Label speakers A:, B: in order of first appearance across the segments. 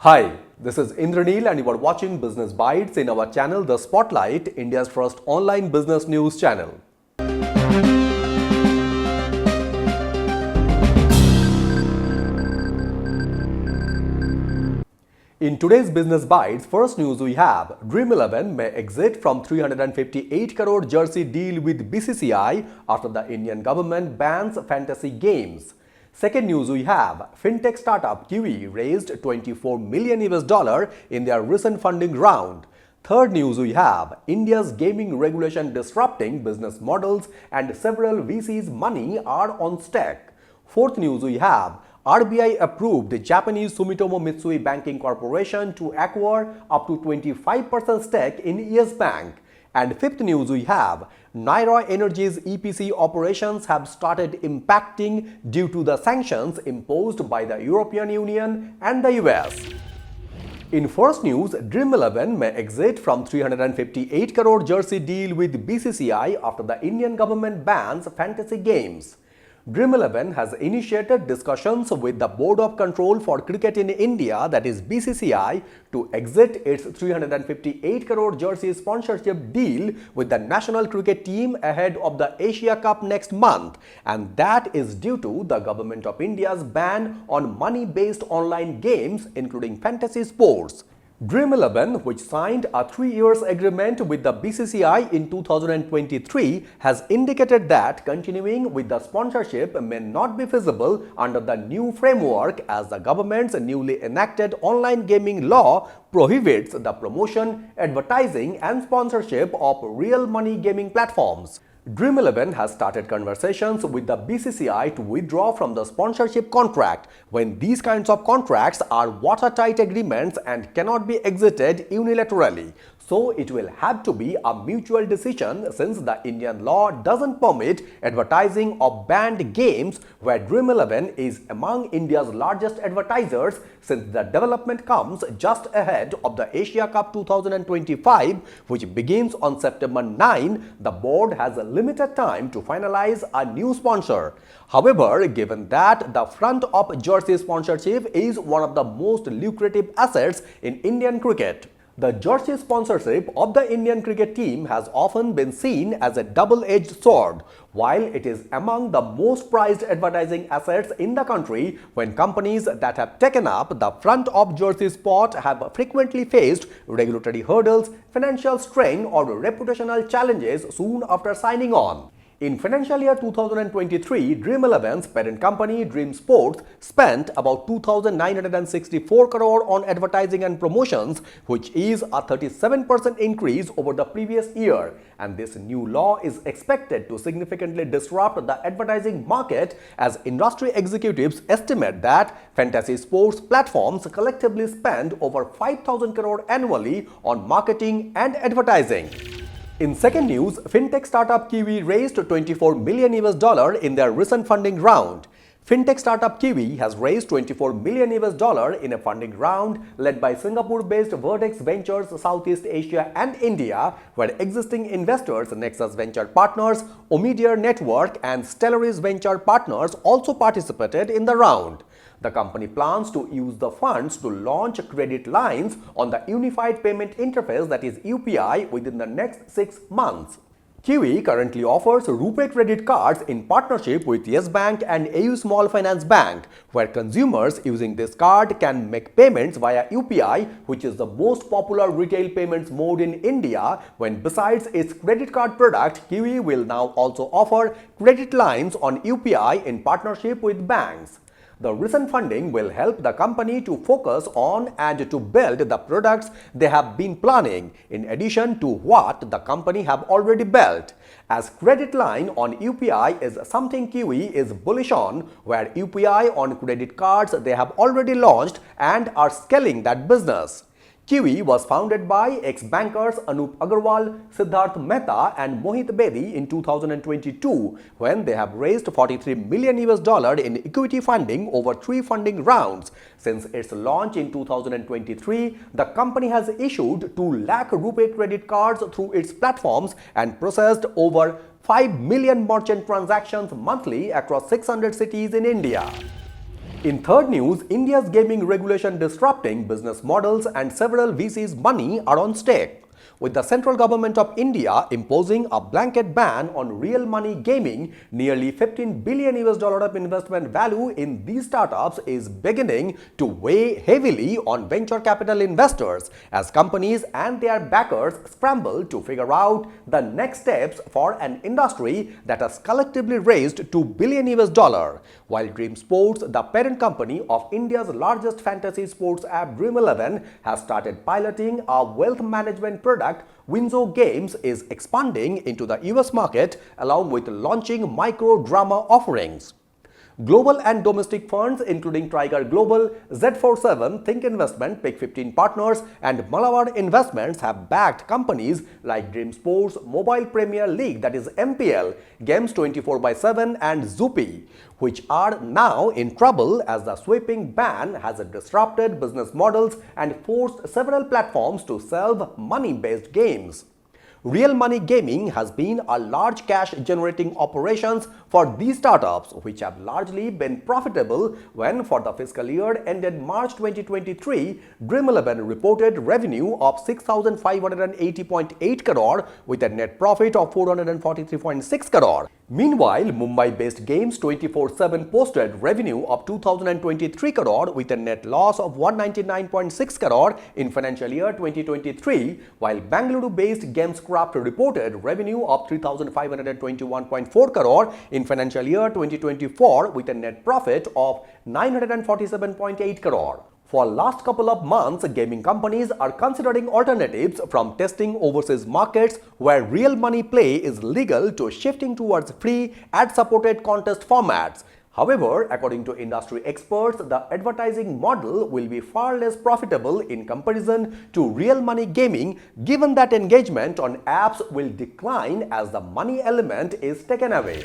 A: Hi, this is Indraneel and you are watching Business Bites in our channel The Spotlight, India's first online business news channel. In today's Business Bites, first news we have Dream11 may exit from 358 crore jersey deal with BCCI after the Indian government bans fantasy games. Second news we have fintech startup Kiwi raised 24 million US dollar in their recent funding round. Third news we have India's gaming regulation disrupting business models and several VCs' money are on stake. Fourth news we have RBI approved Japanese Sumitomo Mitsui Banking Corporation to acquire up to 25% stake in Yes Bank. And fifth news we have Naira Energy's EPC operations have started impacting due to the sanctions imposed by the European Union and the US. In first news, Dream11 may exit from 358 crore jersey deal with BCCI after the Indian government bans fantasy games. Dream11 has initiated discussions with the Board of Control for Cricket in India, that is BCCI, to exit its 358 crore jersey sponsorship deal with the national cricket team ahead of the Asia Cup next month, and that is due to the Government of India's ban on money-based online games including fantasy sports. Dream11, which signed a 3-year agreement with the BCCI in 2023, has indicated that continuing with the sponsorship may not be feasible under the new framework as the government's newly enacted online gaming law prohibits the promotion, advertising and sponsorship of real money gaming platforms. Dream11 has started conversations with the BCCI to withdraw from the sponsorship contract when these kinds of contracts are watertight agreements and cannot be exited unilaterally. So it will have to be a mutual decision since the Indian law doesn't permit advertising of banned games, where Dream11 is among India's largest advertisers since the development comes just ahead of the Asia Cup 2025, which begins on September 9. The board has a limited time to finalize a new sponsor. However, given that the front of jersey sponsorship is one of the most lucrative assets in Indian cricket, the jersey sponsorship of the Indian cricket team has often been seen as a double-edged sword. While it is among the most prized advertising assets in the country, when companies that have taken up the front of jersey spot have frequently faced regulatory hurdles, financial strain or reputational challenges soon after signing on. In financial year 2023, Dream11's parent company Dream Sports spent about 2,964 crore on advertising and promotions, which is a 37% increase over the previous year. And this new law is expected to significantly disrupt the advertising market as industry executives estimate that fantasy sports platforms collectively spend over 5,000 crore annually on marketing and advertising. In second news, fintech startup Kiwi raised 24 million US dollar in their recent funding round. Fintech startup Kiwi has raised 24 million US dollar in a funding round led by Singapore-based Vertex Ventures Southeast Asia and India, where existing investors Nexus Venture Partners, Omidyar Network and Stellaris Venture Partners also participated in the round. The company plans to use the funds to launch credit lines on the Unified Payment Interface, that is UPI, within the next 6 months. Kiwi currently offers RuPay credit cards in partnership with Yes Bank and AU Small Finance Bank, where consumers using this card can make payments via UPI, which is the most popular retail payments mode in India, when besides its credit card product, Kiwi will now also offer credit lines on UPI in partnership with banks. The recent funding will help the company to focus on and to build the products they have been planning, in addition to what the company have already built. As credit line on UPI is something Kiwi is bullish on, where UPI on credit cards they have already launched and are scaling that business. Kiwi was founded by ex-bankers Anup Agarwal, Siddharth Mehta and Mohit Bedi in 2022 when they have raised 43 million US dollar in equity funding over 3 funding rounds. Since its launch in 2023, the company has issued 2 lakh RuPay credit cards through its platforms and processed over 5 million merchant transactions monthly across 600 cities in India. In third news, India's gaming regulation disrupting business models and several VCs' money are on stake. With the central government of India imposing a blanket ban on real money gaming, nearly $15 billion of investment value in these startups is beginning to weigh heavily on venture capital investors as companies and their backers scramble to figure out the next steps for an industry that has collectively raised $2 billion. While Dream Sports, the parent company of India's largest fantasy sports app Dream11, has started piloting a wealth management product, Winzo Games is expanding into the US market along with launching micro-drama offerings. Global and domestic funds including Tiger Global, Z47, Think Investment, Pick 15 Partners and Malabar Investments have backed companies like Dream Sports, Mobile Premier League that is MPL, Games 24/7 and Zoopy, which are now in trouble as the sweeping ban has disrupted business models and forced several platforms to sell money-based games. Real money gaming has been a large cash-generating operations for these startups, which have largely been profitable when for the fiscal year ended March 2023, Dream11 reported revenue of 6,580.8 crore with a net profit of 443.6 crore. Meanwhile, Mumbai-based Games 24/7 posted revenue of 2,023 crore with a net loss of 199.6 crore in financial year 2023, while Bangalore-based Gamescraft reported revenue of 3,521.4 crore in financial year 2024 with a net profit of 947.8 crore. For last couple of months, gaming companies are considering alternatives from testing overseas markets where real money play is legal to shifting towards free ad-supported contest formats. However, according to industry experts, the advertising model will be far less profitable in comparison to real money gaming, given that engagement on apps will decline as the money element is taken away.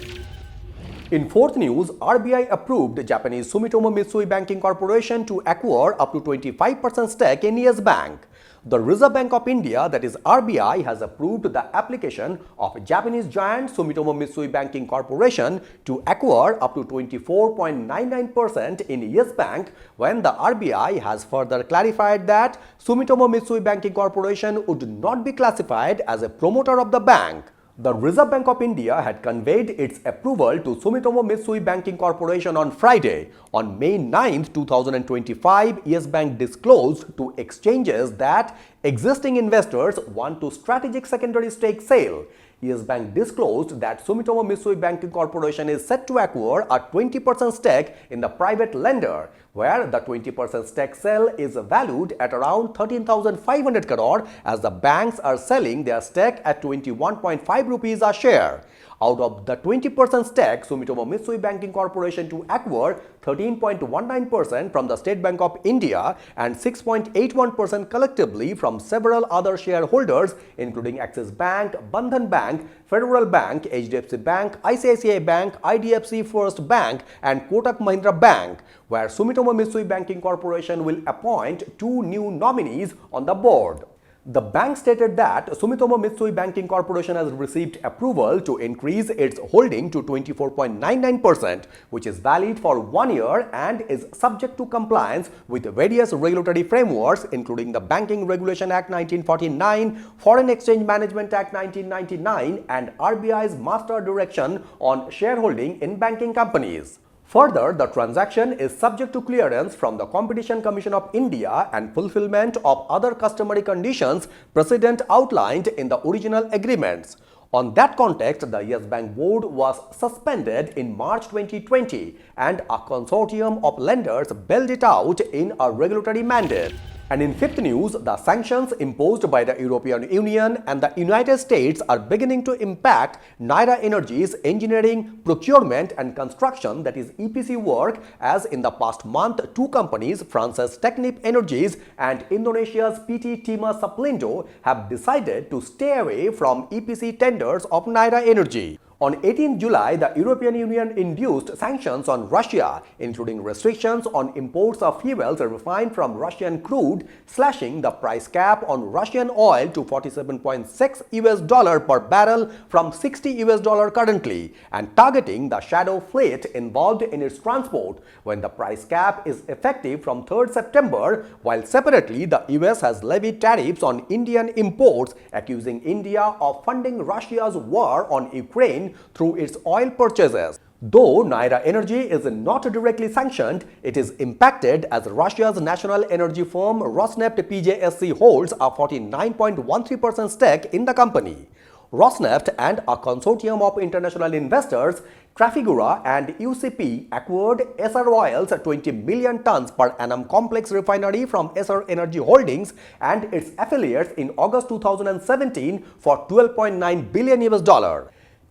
A: In fourth news, RBI approved Japanese Sumitomo Mitsui Banking Corporation to acquire up to 25% stake in Yes Bank. The Reserve Bank of India, that is RBI, has approved the application of Japanese giant Sumitomo Mitsui Banking Corporation to acquire up to 24.99% in Yes Bank, when the RBI has further clarified that Sumitomo Mitsui Banking Corporation would not be classified as a promoter of the bank. The Reserve Bank of India had conveyed its approval to Sumitomo Mitsui Banking Corporation on Friday. On May 9, 2025, Yes Bank disclosed to exchanges that existing investors want to strategic secondary stake sale. Yes Bank disclosed that Sumitomo Mitsui Banking Corporation is set to acquire a 20% stake in the private lender, where the 20% stake sale is valued at around 13,500 crore as the banks are selling their stake at 21.5 rupees a share. Out of the 20% stake, Sumitomo Mitsui Banking Corporation to acquire 13.19% from the State Bank of India and 6.81% collectively from several other shareholders including Axis Bank, Bandhan Bank, Federal Bank, HDFC Bank, ICICI Bank, IDFC First Bank and Kotak Mahindra Bank, where Sumitomo Mitsui Banking Corporation will appoint 2 new nominees on the board. The bank stated that Sumitomo Mitsui Banking Corporation has received approval to increase its holding to 24.99%, which is valid for 1 year and is subject to compliance with various regulatory frameworks including the Banking Regulation Act 1949, Foreign Exchange Management Act 1999 and RBI's Master Direction on Shareholding in Banking Companies. Further, the transaction is subject to clearance from the Competition Commission of India and fulfillment of other customary conditions precedent outlined in the original agreements. On that context, the Yes Bank board was suspended in March 2020 and a consortium of lenders bailed it out in a regulatory mandate. And in fifth news, the sanctions imposed by the European Union and the United States are beginning to impact Naira Energy's engineering, procurement and construction, that is EPC work, as in the past month 2 companies, France's Technip Energies and Indonesia's PT Timah Suplindo, have decided to stay away from EPC tenders of Naira Energy. On 18 July, the European Union induced sanctions on Russia, including restrictions on imports of fuels refined from Russian crude, slashing the price cap on Russian oil to $47.6 per barrel from $60 currently, and targeting the shadow fleet involved in its transport when the price cap is effective from 3rd September, while separately the US has levied tariffs on Indian imports, accusing India of funding Russia's war on Ukraine through its oil purchases. Though Naira Energy is not directly sanctioned, it is impacted as Russia's national energy firm Rosneft PJSC holds a 49.13% stake in the company. Rosneft and a consortium of international investors, Trafigura and UCP, acquired Essar Oil's 20 million tons per annum complex refinery from Essar Energy Holdings and its affiliates in August 2017 for $12.9 billion.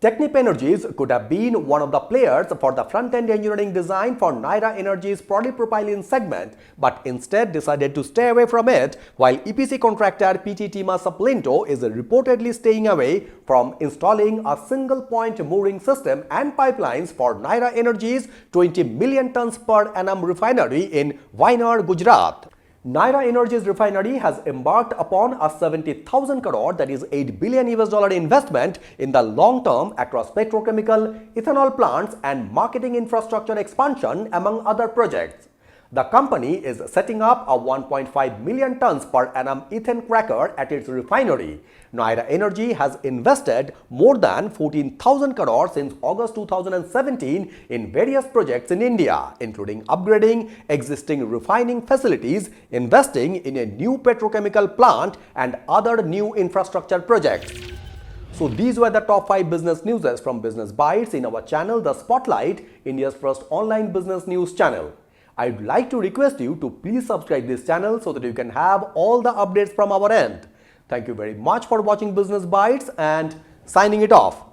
A: Technip Energies could have been one of the players for the front-end engineering design for Naira Energy's polypropylene segment, but instead decided to stay away from it, while EPC contractor PT Tima Saplinto is reportedly staying away from installing a single-point mooring system and pipelines for Naira Energy's 20 million tons per annum refinery in Wayanad, Gujarat. Naira Energy's refinery has embarked upon a 70,000 crore, that is $8 billion investment in the long term across petrochemical, ethanol plants and marketing infrastructure expansion, among other projects. The company is setting up a 1.5 million tons per annum ethane cracker at its refinery. Naira Energy has invested more than 14,000 crore since August 2017 in various projects in India, including upgrading existing refining facilities, investing in a new petrochemical plant and other new infrastructure projects. So these were the top 5 business news from Business Bytes in our channel The Spotlight, India's first online business news channel. I'd like to request you to please subscribe this channel so that you can have all the updates from our end. Thank you very much for watching Business Bytes and signing it off.